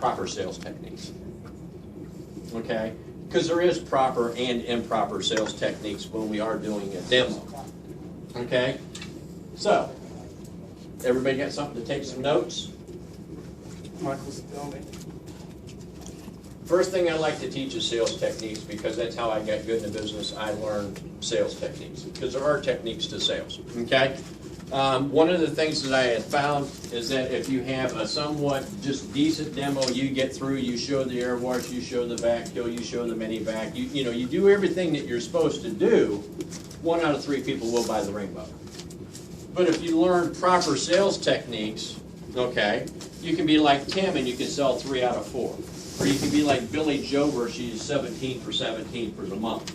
proper sales techniques. Okay? Because there is proper and improper sales techniques when we are doing a demo. Okay? So, everybody got something to take some notes? Michael's building. First thing I like to teach is sales techniques, because that's how I got good in the business. I learned sales techniques, because there are techniques to sales, okay? One of the things that I have found is that if you have a somewhat just decent demo, you get through, you show the air wash, you show the vac kill, you show the mini vac, you know, you do everything that you're supposed to do, 1 out of 3 people will buy the Rainbow. But if you learn proper sales techniques, okay, you can be like Tim and you can sell 3 out of 4. Or you can be like Billy Joe where she's 17 for 17 for the month.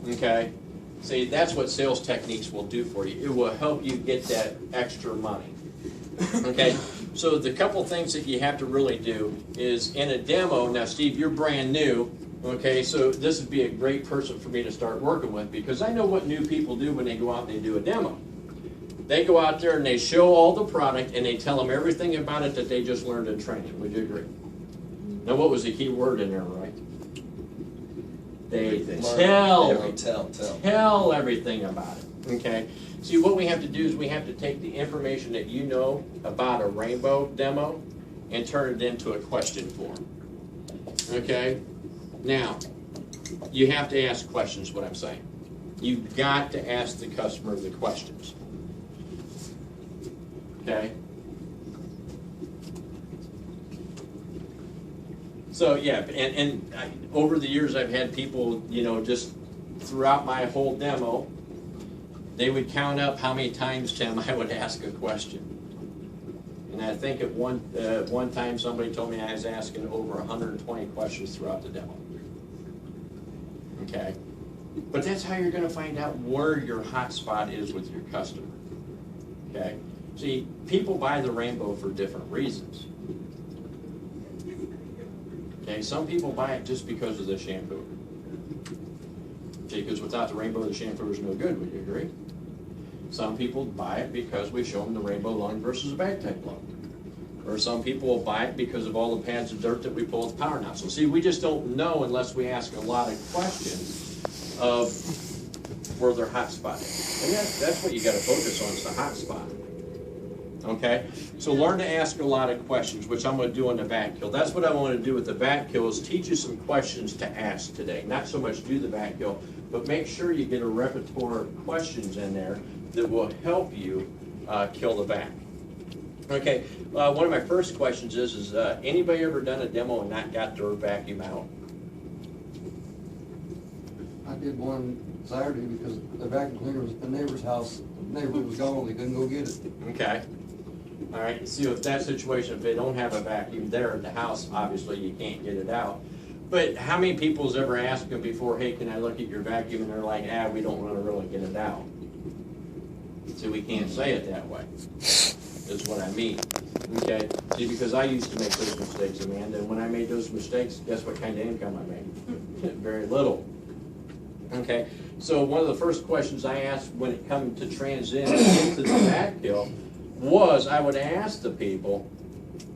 Okay? See, that's what sales techniques will do for you. It will help you get that extra money. Okay? So the couple things that you have to really do is in a demo, now Steve, you're brand new, okay, so this would be a great person for me to start working with, because I know what new people do when they go out and they do a demo. They go out there and they show all the product and they tell them everything about it that they just learned in training. Would you agree? Now, what was the key word in there, right? They tell everything about it, okay? See, what we have to do is we have to take the information that you know about a Rainbow demo and turn it into a question form, okay? Now, you have to ask questions, what I'm saying. You've got to ask the customer the questions, okay? So yeah, and over the years I've had people, you know, just throughout my whole demo, they would count up how many times, Tim, I would ask a question. And I think at one time somebody told me I was asking over 120 questions throughout the demo. Okay? But that's how you're going to find out where your hot spot is with your customer. Okay? See, people buy the Rainbow for different reasons. Okay, some people buy it just because of the shampoo. Okay, because without the Rainbow, the shampoo is no good, would you agree? Some people buy it because we show them the Rainbow lung versus a bag type lung. Or some people will buy it because of all the pads of dirt that we pull with the power nozzle. See, we just don't know unless we ask a lot of questions of where their hot spot is. And that's what you got to focus on, is the hot spot. Okay, so learn to ask a lot of questions, which I'm going to do on the vac kill. That's what I want to do with the vac kill, is teach you some questions to ask today. Not so much do the vac kill, but make sure you get a repertoire of questions in there that will help you kill the vac. Okay, one of my first questions is anybody ever done a demo and not got their vacuum out? I did one Saturday because the vacuum cleaner was at the neighbor's house. The neighbor was gone, they couldn't go get it. Okay. All right, see, with that situation, if they don't have a vacuum there at the house, obviously you can't get it out. But how many people's ever asked them before, hey, can I look at your vacuum? And they're like, we don't want to really get it out. So we can't say it that way, is what I mean. Okay, see, because I used to make those mistakes, Amanda, and when I made those mistakes, guess what kind of income I made? Very little. Okay, so one of the first questions I asked when it come to transition into the vac kill was, I would ask the people,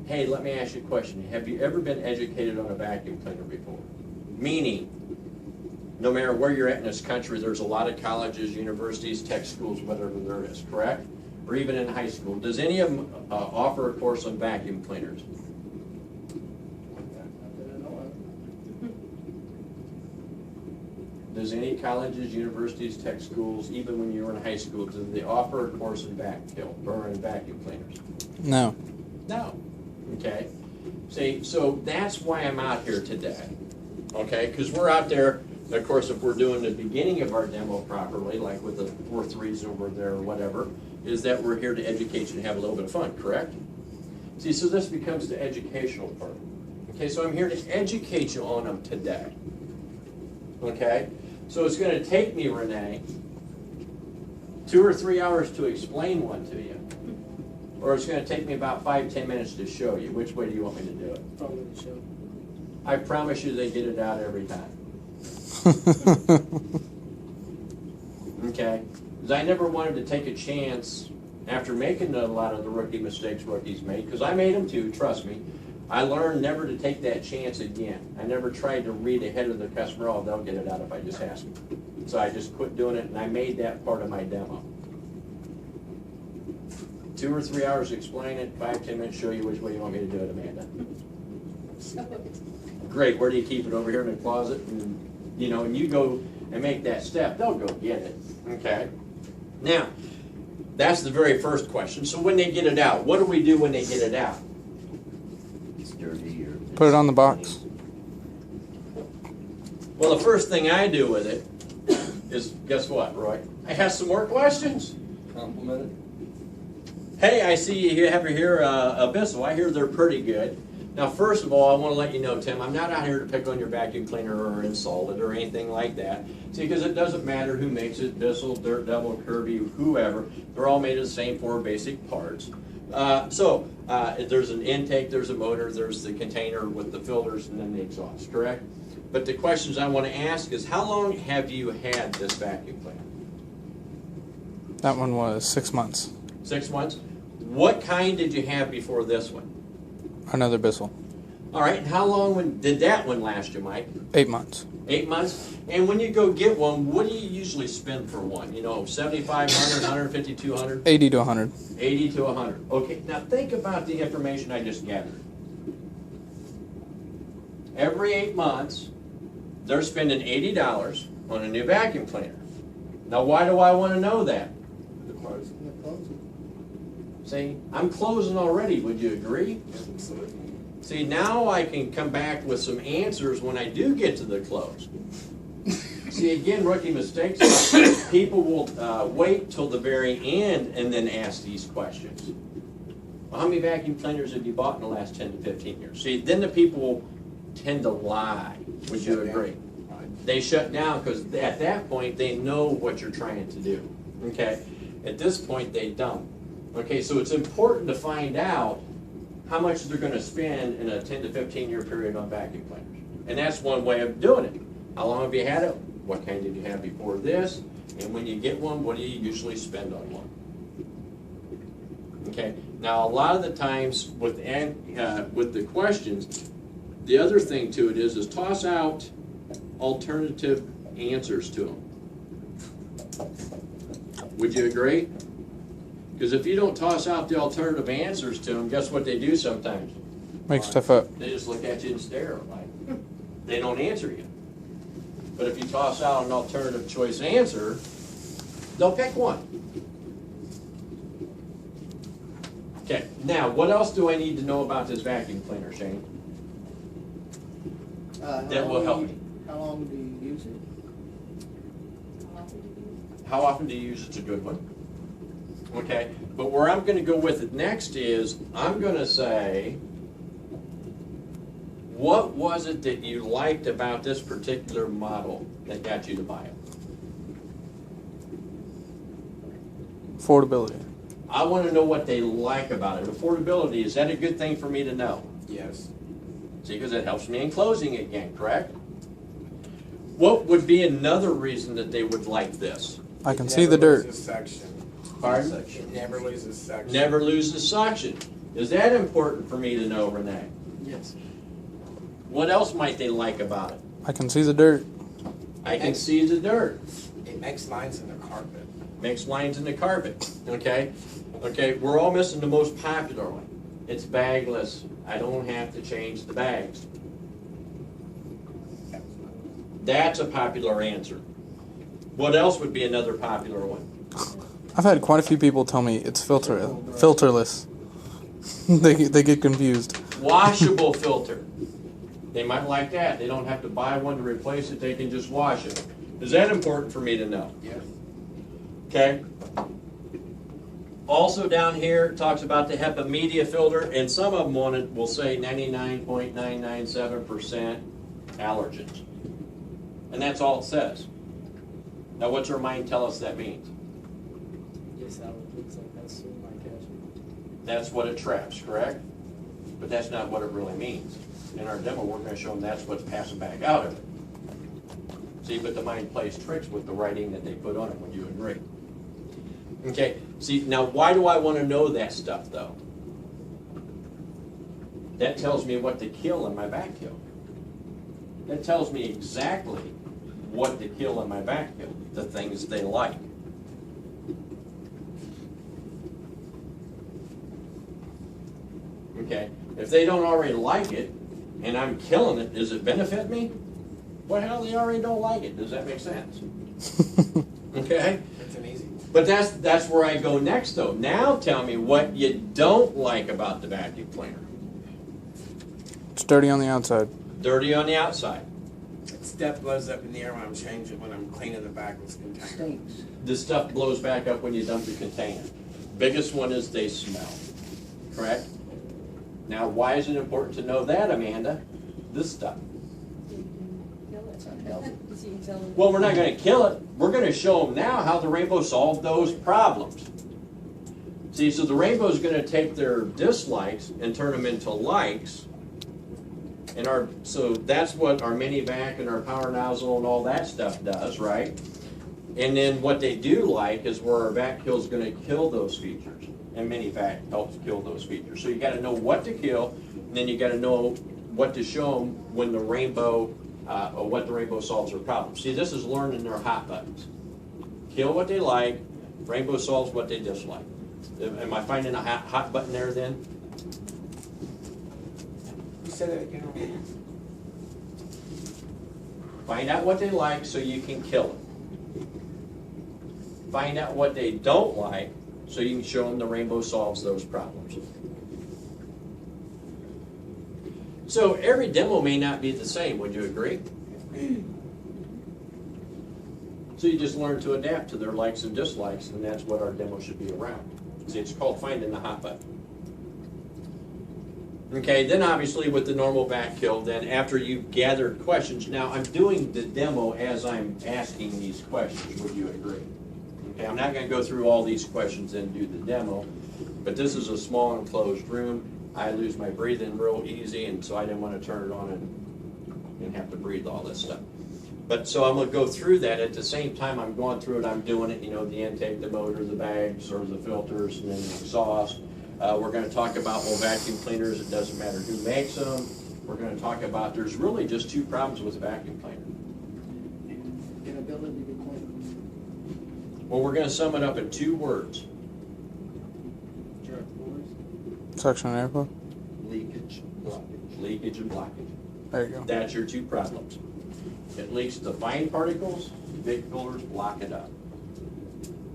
hey, let me ask you a question. Have you ever been educated on a vacuum cleaner before? Meaning, no matter where you're at in this country, there's a lot of colleges, universities, tech schools, whatever there is, correct? Or even in high school. Does any of them offer a course on vacuum cleaners? Does any colleges, universities, tech schools, even when you were in high school, do they offer a course in vac kill or in vacuum cleaners? No. No. Okay. See, so that's why I'm out here today. Okay, because we're out there. Of course, if we're doing the beginning of our demo properly, like with the 4-3s over there or whatever, is that we're here to educate you and have a little bit of fun, correct? See, so this becomes the educational part. Okay, so I'm here to educate you on them today. Okay, so it's going to take me, Renee, 2 or 3 hours to explain one to you. Or it's going to take me about 5-10 minutes to show you. Which way do you want me to do it? Probably the show. I promise you they get it out every time. Okay? Because I never wanted to take a chance after making a lot of the rookie mistakes rookies made, because I made them too, trust me. I learned never to take that chance again. I never tried to read ahead of the customer, oh, they'll get it out if I just ask them. So I just quit doing it, and I made that part of my demo. 2 or 3 hours to explain it, 5, 10 minutes show you which way you want me to do it, Amanda. Great, where do you keep it? Over here in the closet? And, you know, and you go and make that step, they'll go get it, okay? Now, that's the very first question. So when they get it out, what do we do when they get it out? It's dirty or. Put it on the box. Well, the first thing I do with it is, guess what, Roy? I have some more questions. Compliment it. Hey, I see you have here Abyssal. I hear they're pretty good. Now, first of all, I want to let you know, Tim, I'm not out here to pick on your vacuum cleaner or insult it or anything like that. See, because it doesn't matter who makes it, Bissell, Dirt Devil, Kirby, whoever. They're all made of the same 4 basic parts. There's an intake, there's a motor, there's the container with the filters, and then the exhaust, correct? But the questions I want to ask is, how long have you had this vacuum cleaner? That one was 6 months. 6 months? What kind did you have before this one? Another Bissell. All right, and how long did that one last you, Mike? 8 months. 8 months? And when you go get one, what do you usually spend for one? You know, 7,500, 150, 200? 80 to 100. 80 to 100. Okay, now think about the information I just gathered. Every 8 months, they're spending $80 on a new vacuum cleaner. Now, why do I want to know that? The closing. See, I'm closing already, would you agree? Absolutely. See, now I can come back with some answers when I do get to the close. See, again, rookie mistakes. People will wait till the very end and then ask these questions. Well, how many vacuum cleaners have you bought in the last 10 to 15 years? See, then the people will tend to lie. Would you agree? They shut down because at that point they know what you're trying to do. Okay? At this point they don't. Okay, so it's important to find out how much they're going to spend in a 10 to 15 year period on vacuum cleaners. And that's one way of doing it. How long have you had it? What kind did you have before this? And when you get one, what do you usually spend on one? Okay, now a lot of the times with the questions, the other thing to it is toss out alternative answers to them. Would you agree? Because if you don't toss out the alternative answers to them, guess what they do sometimes? Make stuff up. They just look at you and stare, like they don't answer you. But if you toss out an alternative choice answer, they'll pick one. Okay, now what else do I need to know about this vacuum cleaner, Shane? That will help me. How long do you use it? How often do you use it? It's a good one. Okay, but where I'm going to go with it next is I'm going to say, what was it that you liked about this particular model that got you to buy it? Affordability. I want to know what they like about it. Affordability, is that a good thing for me to know? Yes. See, because it helps me in closing again, correct? What would be another reason that they would like this? I can see the dirt. Loses section. Pardon? It never loses section. Never loses suction. Is that important for me to know, Renee? Yes. What else might they like about it? I can see the dirt. I can see the dirt. It makes lines in the carpet. Makes lines in the carpet, okay? Okay, we're all missing the most popular one. It's bagless. I don't have to change the bags. That's a popular answer. What else would be another popular one? I've had quite a few people tell me it's filterless. they get confused. Washable filter. They might like that. They don't have to buy one to replace it. They can just wash it. Is that important for me to know? Yes. Okay. Also down here it talks about the HEPA media filter, and some of them will say 99.997% allergens. And that's all it says. Now what's our mind tell us that means? Yes, that looks like that's in my cash. That's what it traps, correct? But that's not what it really means. In our demo, we're going to show them that's what's passing back out of it. See, but the mind plays tricks with the writing that they put on it. Would you agree? Okay, see, now why do I want to know that stuff, though? That tells me what to kill in my backfill. That tells me exactly what to kill in my backfill, the things they like. Okay, if they don't already like it, and I'm killing it, does it benefit me? Well, hell, they already don't like it. Does that make sense? Okay? It's an easy one. But that's where I go next, though. Now tell me what you don't like about the vacuum cleaner. It's dirty on the outside. Dirty on the outside. Stuff blows up in the air when I'm changing, when I'm cleaning the back of this container. Stinks. The stuff blows back up when you dump the container. Biggest one is they smell. Correct? Now, why is it important to know that, Amanda? This stuff. That's unhealthy. Well, we're not going to kill it. We're going to show them now how the rainbow solved those problems. See, so the rainbow is going to take their dislikes and turn them into likes. And so that's what our mini vac and our power nozzle and all that stuff does, right? And then what they do like is where our vac kill is going to kill those features, and mini vac helps kill those features. So you got to know what to kill, and then you got to know what to show them when the rainbow, or what the rainbow solves their problem. See, this is learning their hot buttons. Kill what they like, rainbow solves what they dislike. Am I finding a hot button there then? You said that again. Find out what they like so you can kill it. Find out what they don't like so you can show them the rainbow solves those problems. So every demo may not be the same, would you agree? So you just learn to adapt to their likes and dislikes, and that's what our demo should be around. See, it's called finding the hot button. Okay, then obviously with the normal vac kill, then after you've gathered questions, now I'm doing the demo as I'm asking these questions, would you agree? Okay, I'm not gonna go through all these questions and do the demo, but this is a small enclosed room. I lose my breathing real easy, and so I didn't wanna turn it on and have to breathe all this stuff. But so I'm gonna go through that. At the same time I'm going through it, I'm doing it, you know, the intake, the motor, the bags, or the filters, and then the exhaust. We're going to talk about, well, vacuum cleaners, it doesn't matter who makes them. We're going to talk about, there's really just two problems with a vacuum cleaner. Inability to clean. Well, we're going to sum it up in 2 words. Jerk force. Suction and airflow. Leakage. Blockage. Leakage and blockage. There you go. That's your 2 problems. It leaks the fine particles, big filters block it up.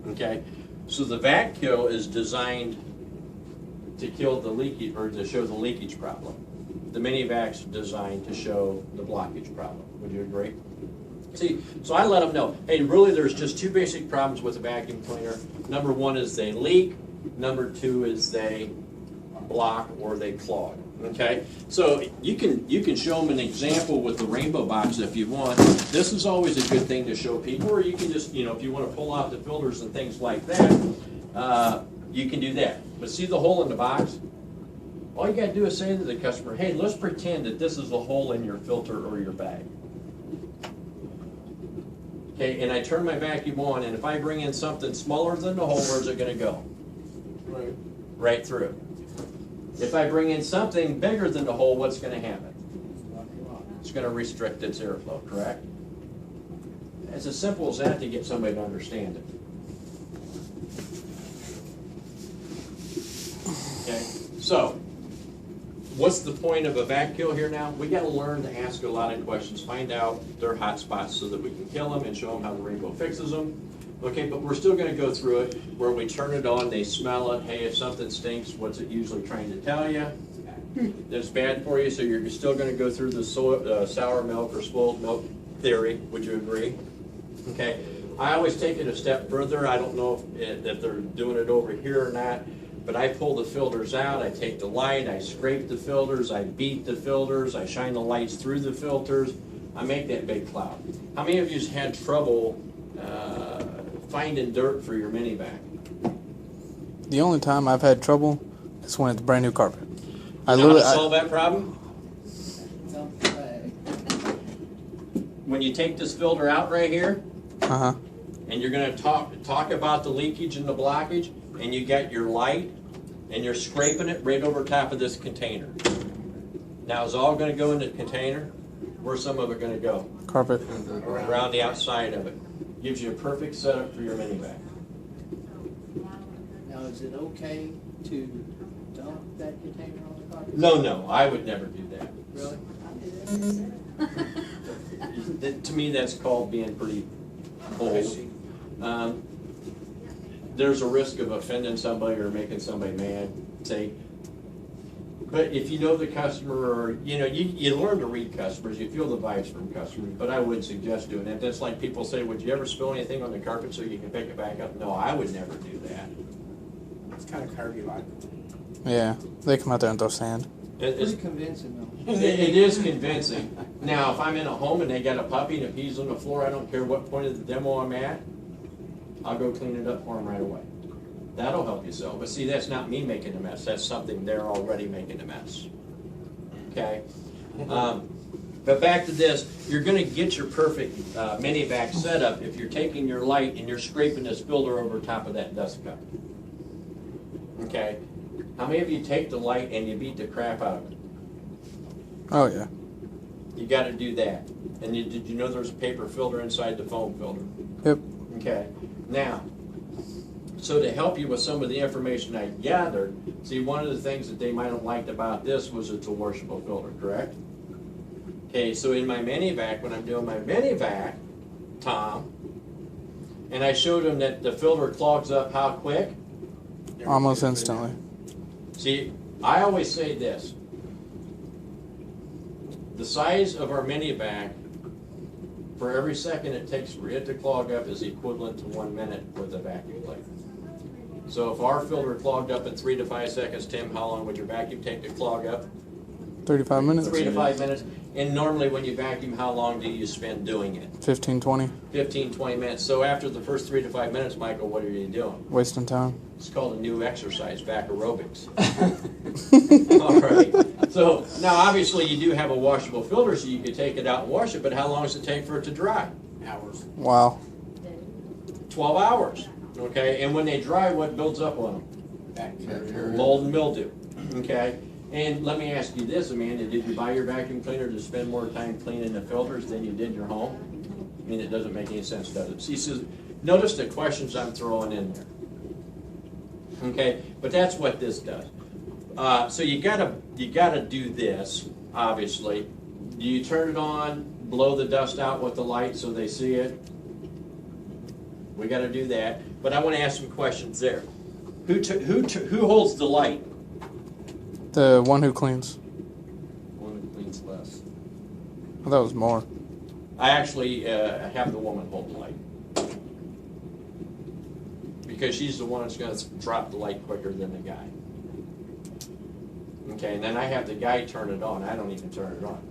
Okay? So the vac kill is designed to kill the leakage, or to show the leakage problem. The mini vac's designed to show the blockage problem. Would you agree? See, so I let them know, hey, really there's just 2 basic problems with a vacuum cleaner. Number 1 is they leak. Number 2 is they block or they clog. Okay, so you can show them an example with the rainbow box if you want. This is always a good thing to show people, or you can just, you know, if you want to pull out the filters and things like that, you can do that. But see the hole in the box? All you got to do is say to the customer, hey, let's pretend that this is a hole in your filter or your bag. Okay, and I turn my vacuum on, and if I bring in something smaller than the hole, where's it going to go? Right. Right through. If I bring in something bigger than the hole, what's going to happen? It's going to restrict its airflow, correct? It's as simple as that to get somebody to understand it. Okay, so what's the point of a vac kill here now? We got to learn to ask a lot of questions, find out their hot spots so that we can kill them and show them how the rainbow fixes them. Okay, but we're still going to go through it where we turn it on, they smell it. Hey, if something stinks, what's it usually trying to tell you? That's bad for you, so you're still going to go through the sour milk or spoiled milk theory. Would you agree? Okay, I always take it a step further. I don't know if they're doing it over here or not, but I pull the filters out, I take the light, I scrape the filters, I beat the filters, I shine the lights through the filters, I make that big cloud. How many of you have had trouble finding dirt for your mini vac? The only time I've had trouble is when it's brand new carpet. You know how to solve that problem? When you take this filter out right here, and you're going to talk about the leakage and the blockage, and you got your light, and you're scraping it right over top of this container. Now, is it all gonna go in the container? Where's some of it gonna go? Carpet. Around the outside of it. Gives you a perfect setup for your mini vac. Now, is it okay to dump that container on the carpet? No, I would never do that. Really? To me, that's called being pretty bold. There's a risk of offending somebody or making somebody mad, say. But if you know the customer, or, you learn to read customers, you feel the vibes from customers, but I wouldn't suggest doing that. That's like people say, would you ever spill anything on the carpet so you can pick it back up? No, I would never do that. It's kind of curvy-like. Yeah, they come out there and throw sand. It's- Pretty convincing though. It is convincing. Now, if I'm in a home and they got a puppy and it pees on the floor, I don't care what point of the demo I'm at, I'll go clean it up for them right away. That'll help you sell. But see, that's not me making a mess. That's something they're already making a mess. Okay? But back to this, you're going to get your perfect mini vac setup if you're taking your light and you're scraping this filter over top of that dust cup. Okay? How many of you take the light and you beat the crap out of it? Oh yeah. You got to do that. And did you know there's a paper filter inside the foam filter? Yep. Okay. Now, so to help you with some of the information I gathered, see, one of the things that they might have liked about this was it's a washable filter, correct? Okay, so in my mini vac, when I'm doing my mini vac, Tom, and I showed him that the filter clogs up how quick? Almost instantly. See, I always say this. The size of our mini vac, for every second it takes for it to clog up, is equivalent to 1 minute with a vacuum cleaner. So if our filter clogged up in 3 to 5 seconds, Tim, how long would your vacuum take to clog up? 35 minutes. 3 to 5 minutes. And normally when you vacuum, how long do you spend doing it? 15, 20. 15, 20 minutes. So after the first 3 to 5 minutes, Michael, what are you doing? Wasting time. It's called a new exercise, back aerobics. All right. So now obviously you do have a washable filter, so you could take it out and wash it, but how long does it take for it to dry? Hours. Wow. 12 hours. Okay, and when they dry, what builds up on them? Bacteria. Mold and mildew. Okay, and let me ask you this, Amanda, did you buy your vacuum cleaner to spend more time cleaning the filters than you did your home? I mean, it doesn't make any sense, does it? See, so notice the questions I'm throwing in there. Okay, but that's what this does. So you gotta do this, obviously. Do you turn it on, blow the dust out with the light so they see it? We gotta do that. But I want to ask some questions there. Who holds the light? The one who cleans. One who cleans less. I thought it was more. I actually have the woman hold the light. Because she's the one that's going to drop the light quicker than the guy. Okay, and then I have the guy turn it on. I don't even turn it on.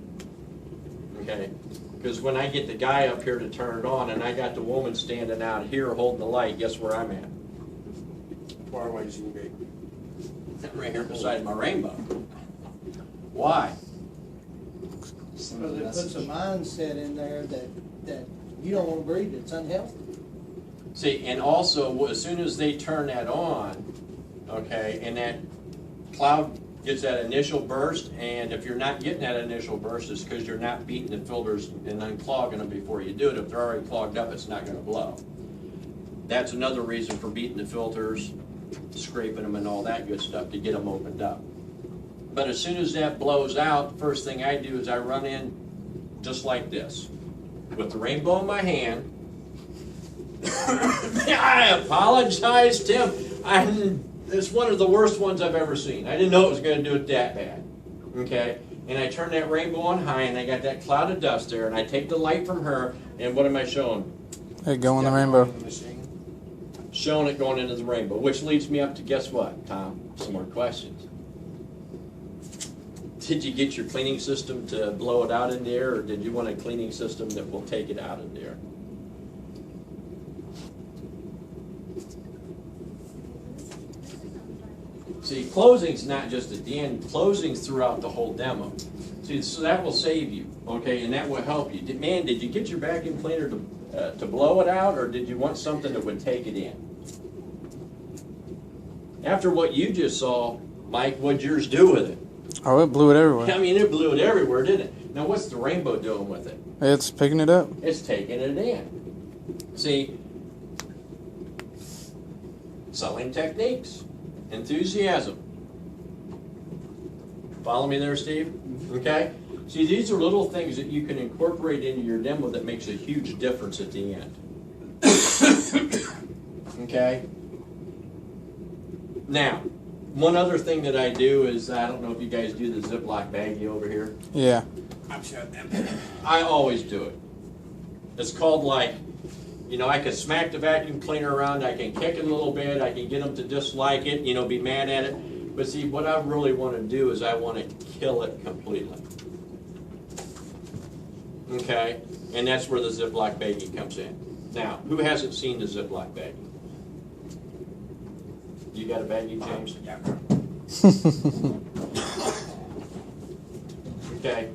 Okay, because when I get the guy up here to turn it on and I got the woman standing out here holding the light, guess where I'm at? Far away as you can be. Right here beside my rainbow. Why? Because it puts a mindset in there that you don't want to breathe, it's unhealthy. See, and also, as soon as they turn that on, okay, and that cloud gets that initial burst, and if you're not getting that initial burst, it's because you're not beating the filters and unclogging them before you do it. If they're already clogged up, it's not going to blow. That's another reason for beating the filters, scraping them and all that good stuff to get them opened up. But as soon as that blows out, the first thing I do is I run in just like this, with the rainbow in my hand. I apologize, Tim. It's one of the worst ones I've ever seen. I didn't know it was going to do it that bad. Okay? And I turn that rainbow on high, and I got that cloud of dust there, and I take the light from her, and what am I showing? Hey, go in the rainbow. The machine. Showing it going into the rainbow, which leads me up to guess what, Tom? Some more questions. Did you get your cleaning system to blow it out in the air, or did you want a cleaning system that will take it out in the air? See, closing's not just at the end, closing's throughout the whole demo. See, so that will save you, okay, and that will help you. Man, did you get your vacuum cleaner to blow it out, or did you want something that would take it in? After what you just saw, Mike, what'd yours do with it? Oh, it blew it I everywhere. mean, it blew it everywhere, didn't it? Now, what's the rainbow doing with it? It's picking it up. It's taking it in. See, selling techniques, enthusiasm. Follow me there, Steve? Okay? See, these are little things that you can incorporate into your demo that makes a huge difference at the end. Okay? Now, one other thing that I do is, I don't know if you guys do the Ziploc baggie over here. Yeah. I'm sure them. I always do it. It's called like, you know, I can smack the vacuum cleaner around, I can kick it a little bit, I can get them to dislike it, you know, be mad at it. But see, what I really want to do is I want to kill it completely. Okay? And that's where the Ziploc baggie comes in. Now, who hasn't seen the Ziploc baggie? You got a baggie, James? Yeah. Okay.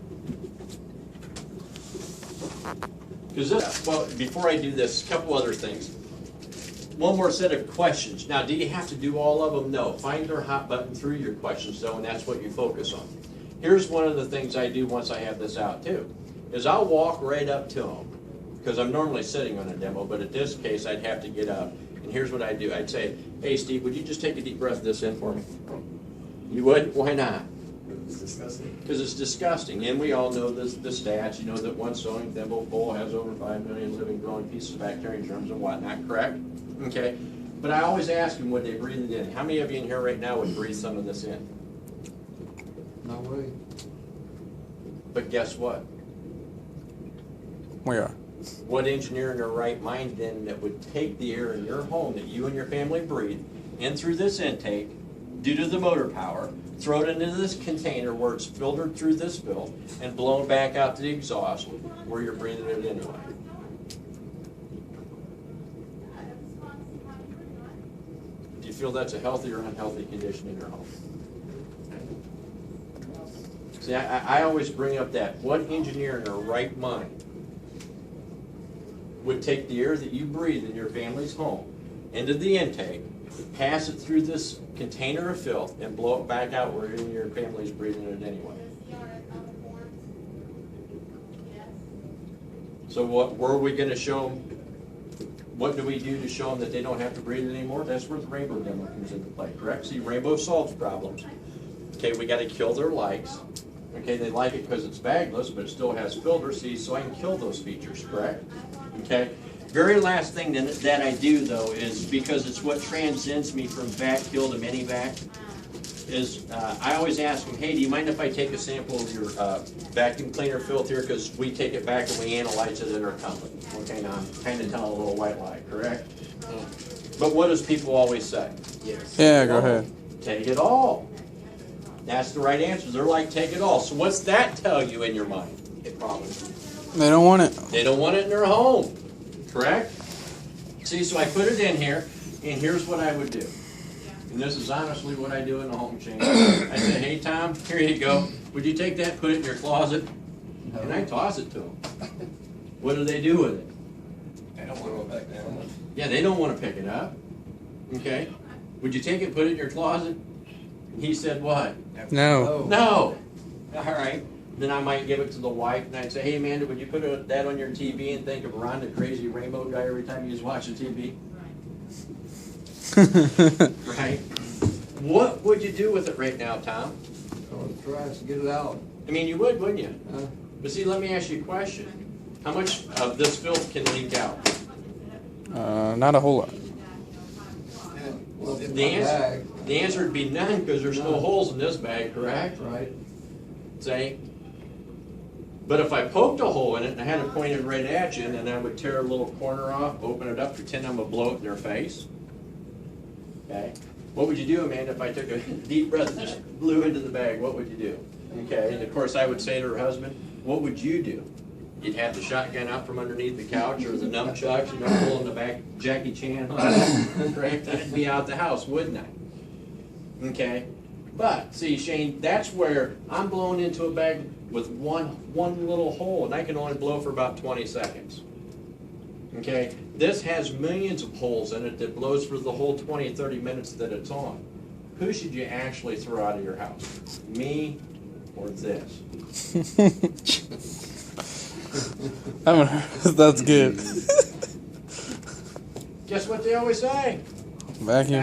Because this, well, before I do this, a couple other things. One more set of questions. Now, do you have to do all of them? No. Find their hot button through your questions, though, and that's what you focus on. Here's one of the things I do once I have this out, too, is I'll walk right up to them, because I'm normally sitting on a demo, but in this case, I'd have to get up. And here's what I do. I'd say, hey, Steve, would you just take a deep breath of this in for me? You would? Why not? It's disgusting. Because it's disgusting, and we all know the stats. You know that one sewing thimble full has over 5 million living, growing pieces of bacteria and germs and whatnot, correct? Okay, but I always ask them, would they breathe it in? How many of you in here right now would breathe some of this in? No way. But guess what? We are. What engineer in their right mind then that would take the air in your home that you and your family breathe in through this intake, due to the motor power, throw it into this container where it's filtered through this filth and blown back out to the exhaust where you're breathing it anyway? Do you feel that's a healthy or unhealthy condition in your home? See, I always bring up that. What engineer in their right mind would take the air that you breathe in your family's home into the intake, pass it through this container of filth, and blow it back out where you and your family's breathing it anyway? So were we going to show them? What do we do to show them that they don't have to breathe it anymore? That's where the rainbow demo comes into play, correct? See, rainbow solves problems. Okay, we got to kill their likes. Okay, they like it because it's bagless, but it still has filter, see, so I can kill those features, correct? Okay, very last thing that I do, though, is because it's what transcends me from vac kill to mini vac, is I always ask them, hey, do you mind if I take a sample of your vacuum cleaner filth here? Because we take it back and we analyze it at our company. Okay, now I'm kind of telling a little white lie, correct? But what does people always say? Yes. Yeah, go ahead. Take it all. That's the right answer. They're like, take it all. So what's that tell you in your mind? It probably. They don't want it. They don't want it in their home, correct? See, so I put it in here, and here's what I would do. And this is honestly what I do in the home change. I say, hey, Tom, here you go. Would you take that, put it in your closet? And I toss it to them. What do they do with it? I don't want to go back down. Yeah, they don't want to pick it up. Okay? Would you take it, put it in your closet? And he said, what? No. No. All right. Then I might give it to the wife, and I'd say, hey, Amanda, would you put that on your TV and think of Ron, the crazy rainbow guy, every time you just watch the TV? Right? What would you do with it right now, Tom? Oh, trash, get it out. I mean, you would, wouldn't you? Uh, But see, let me ask you a question. How much of this filth can leak out? Not a whole lot. well, it's in The my answer, bag, the answer would be none, because there's no None. holes in this bag, correct? right? See? But if I poked a hole in it and I had it pointed right at you, and then I would tear a little corner off, open it up, pretend I'm gonna blow it in their face. Okay? What would you do, Amanda, if I took a deep breath and just blew into the bag? What would you do? Okay, and of course I would say to her husband, what would you do? You'd have the shotgun out from underneath the couch or the nunchucks, you know, pulling the back Jackie Chan on it. Correct? I'd be out the house, wouldn't I? Okay? But, see, Shane, that's where I'm blown into a bag with one little hole, and I can only blow for about 20 seconds. Okay? This has millions of holes in it that blows for the whole 20, 30 minutes that it's on. who should you actually throw out of your house? Me or this? I haven't heard. That's good. Guess what they always say? Vacuum.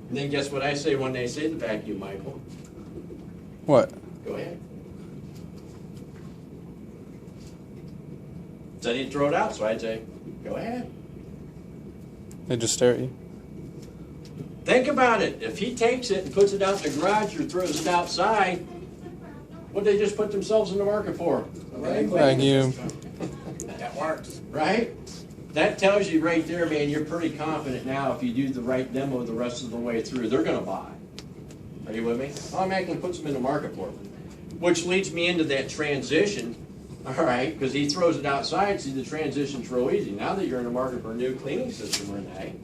And then guess what I say when they say the vacuum, Michael? What? Go ahead. Said he'd throw it out, so I'd say, go ahead. They just stare at you. Think about it. If he takes it and puts it out in the garage or throws it outside, what'd they just put themselves in the market for? Vacuum. That works. Right? That tells you right there, man, you're pretty confident now if you do the right demo the rest of the way through, they're going to buy. Are you with me? Automatically puts them in the market for them. Which leads me into that transition, all right, because he throws it outside, see the transition's real easy. Now that you're in the market for a new cleaning system, Renee,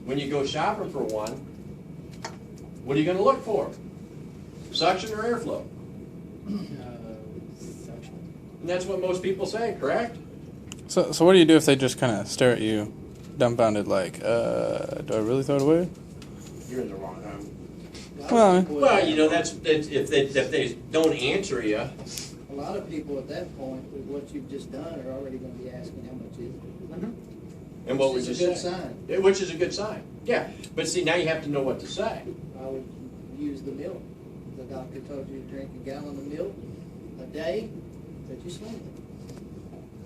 when you go shopping for one, what are you going to look for? Suction or airflow? Section. And that's what most people say, correct? So what do you do if they just kind of stare at you, dumbfounded, like, do I really throw it away? You're in the wrong home. Well, you know, that's if they don't answer you. A lot of people at that point, with what you've just done, are already gonna be asking how much is it? And what Which would is you a good say? sign. Which is a good sign. Yeah, but see, now you have to know what to say. I would use the milk. The doctor told you to drink a gallon of milk a day, that you swing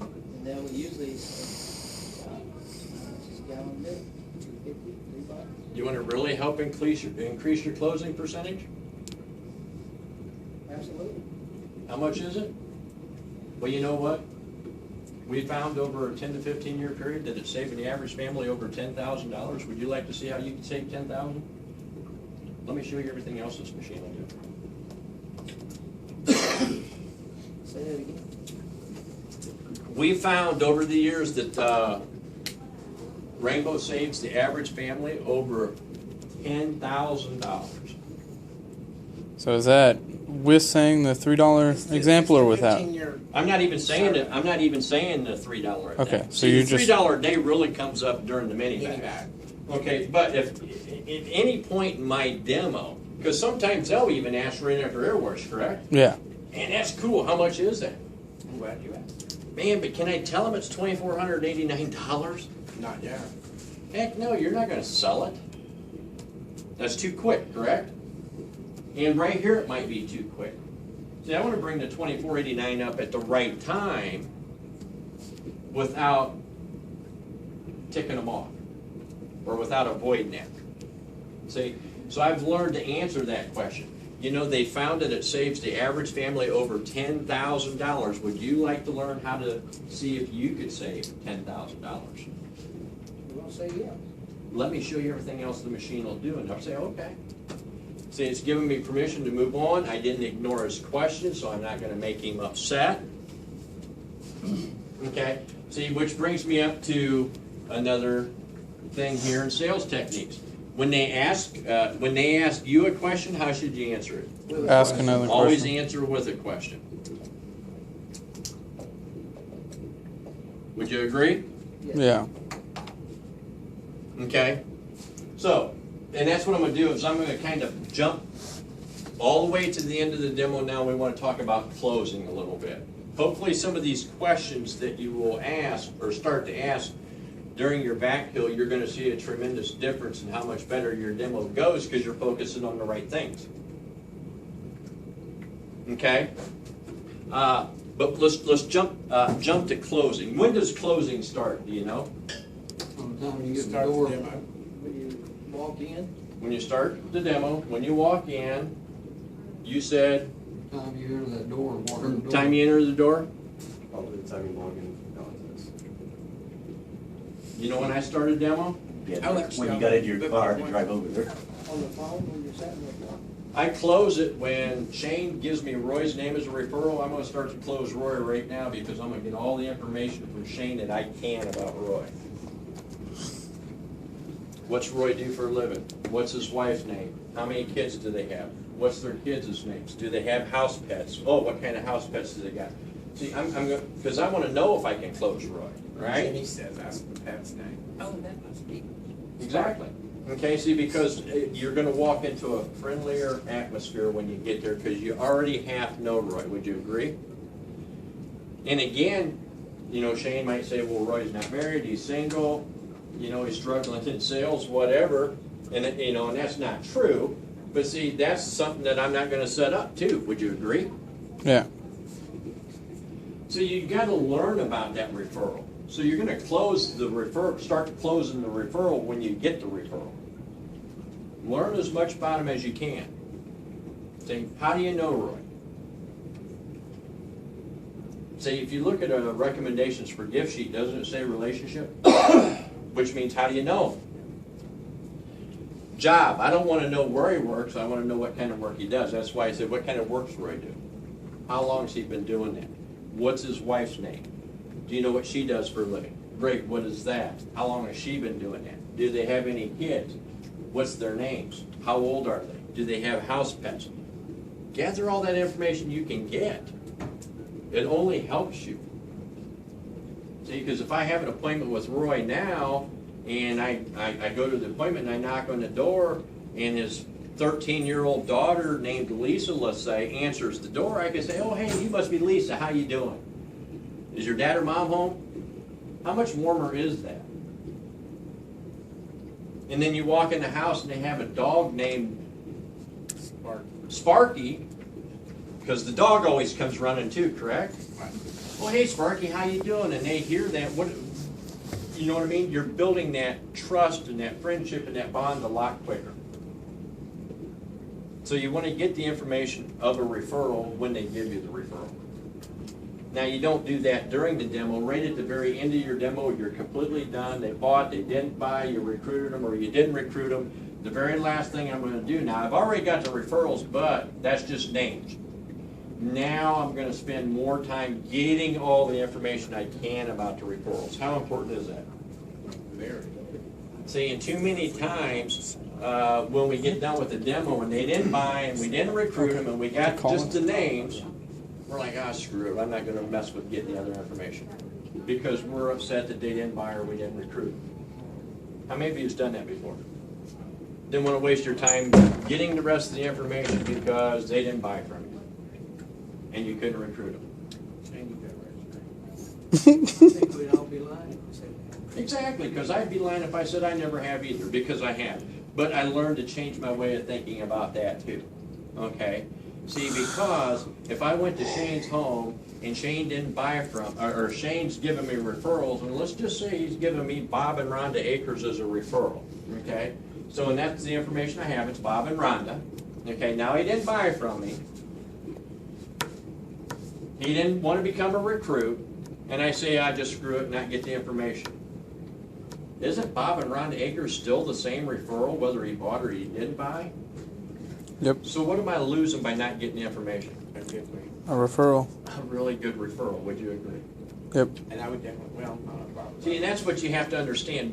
it. And that would usually say, how much is a gallon of milk? $2.50, $3. You want to really help increase your closing percentage? Absolutely. How much is it? Well, you know what? We found over a 10 to 15 year period that it's saving the average family over $10,000. Would you like to see how you can save $10,000? Let me show you everything else this machine will do. Say that again. We found over the years that Rainbow saves the average family over $10,000. So is that with saying the $3 example or without? 15-year I'm not even saying it. I'm not even saying the $3 a day. Okay, so See, you're the just- $3 a day really comes up during the mini bag. bag. Okay, but if at any point in my demo, because sometimes they'll even ask for in after air wash, correct? Yeah. And that's cool. How much is that? I'm glad you asked. Man, but can I tell them it's $2,489? Not yet. Heck no, you're not going to sell it. That's too quick, correct? And right here it might be too quick. See, I want to bring the $2,489 up at the right time without ticking them off or without avoiding that. See, so I've learned to answer that question. You know, they found that it saves the average family over $10,000. Would you like to learn how to see if you could save $10,000? We're gonna say yes. Let me show you everything else the machine will do, and I'll say, okay. See, it's giving me permission to move on. I didn't ignore his question, so I'm not going to make him upset. Okay, see, which brings me up to another thing here in sales techniques. When they ask you a question, how should you answer it? With a Ask question. another Always question. answer with a question. Would you agree? Yeah. Okay, so, and that's what I'm going to do is I'm going to kind of jump all the way to the end of the demo. Now we want to talk about closing a little bit. Hopefully some of these questions that you will ask or start to ask during your backhill, you're going to see a tremendous difference in how much better your demo goes because you're focusing on the right things. Okay, but let's jump to closing. When does closing start? Do you know? From the time you get the Start door. the demo. When you walk in, When you start the demo, when you walk in, you said, Time you enter that door, walk in the door. time you enter the door? Probably the time you log in. You know when I started demo? Yeah, I'll actually- when you got into your car to drive over there. on the phone, when you're sitting with them. I close it when Shane gives me Roy's name as a referral. I'm gonna start to close Roy right now because I'm gonna get all the information from Shane that I can about Roy. What's Roy do for a living? What's his wife's name? How many kids do they have? What's their kids' names? Do they have house pets? Oh, what kind of house pets do they got? See, I'm gonna, because I wanna know if I can close Roy. right? Jimmy says, ask the pet's name. Oh, that must be. Exactly. Okay, see, because you're gonna walk into a friendlier atmosphere when you get there, because you already half know Roy, would you agree? And again, you know, Shane might say, well, Roy's not married, he's single, you know, he's struggling in sales, whatever, and, you know, and that's not true, but see, that's something that I'm not gonna set up too, would you agree? Yeah. So you gotta learn about that referral. So you're gonna close the start closing the referral when you get the referral. Learn as much about them as you can. Say, how do you know Roy? Say, if you look at a recommendations for gift sheet, doesn't it say relationship? Which means, how do you know him? Job, I don't wanna know where he works, I wanna know what kind of work he does. That's why I said, what kind of work does Roy do? How long has he been doing that? What's his wife's name? Do you know what she does for a living? Great, what is that? How long has she been doing that? Do they have any kids? What's their names? How old are they? Do they have house pets? Gather all that information you can get. It only helps you. See, because if I have an appointment with Roy now, and I go to the appointment and I knock on the door, and his 13-year-old daughter named Lisa, let's say, answers the door, I can say, oh, hey, you must be Lisa, how you doing? Is your dad or mom home? How much warmer is that? And then you walk in the house and they have a dog named Sparky, because the dog always comes running too, correct? Well, hey Sparky, how you doing? And they hear that, what, you know what I mean? You're building that trust and that friendship and that bond a lot quicker. So you want to get the information of a referral when they give you the referral. Now, you don't do that during the demo. Right at the very end of your demo, you're completely done. They bought, they didn't buy, you recruited them, or you didn't recruit them. The very last thing I'm going to do now, I've already got the referrals, but that's just names. Now I'm going to spend more time getting all the information I can about the referrals. How important is that? Very. See, and too many times, when we get done with the demo and they didn't buy and we didn't recruit them and we got just the names, we're like, ah, screw it, I'm not gonna mess with getting the other information. Because we're upset that they didn't buy or we didn't recruit. How many of you has done that before? Didn't wanna waste your time getting the rest of the information because they didn't buy from you. And you couldn't recruit them. I think we'd all be lying if we said that. Exactly, because I'd be lying if I said I never have either, because I have. But I learned to change my way of thinking about that too, okay? See, because if I went to Shane's home and Shane didn't buy from, or Shane's giving me referrals, and let's just say he's giving me Bob and Rhonda Acres as a referral, okay? So, and that's the information I have, it's Bob and Rhonda. Okay, now he didn't buy from me. He didn't want to become a recruit, and I say I just screw it and not get the information. Isn't Bob and Rhonda Acres still the same referral, whether he bought or he didn't buy? Yep. So what am I losing by not getting the information? A referral. A really good referral, would you agree? Yep. And I would definitely, well, not a problem. See, and that's what you have to understand.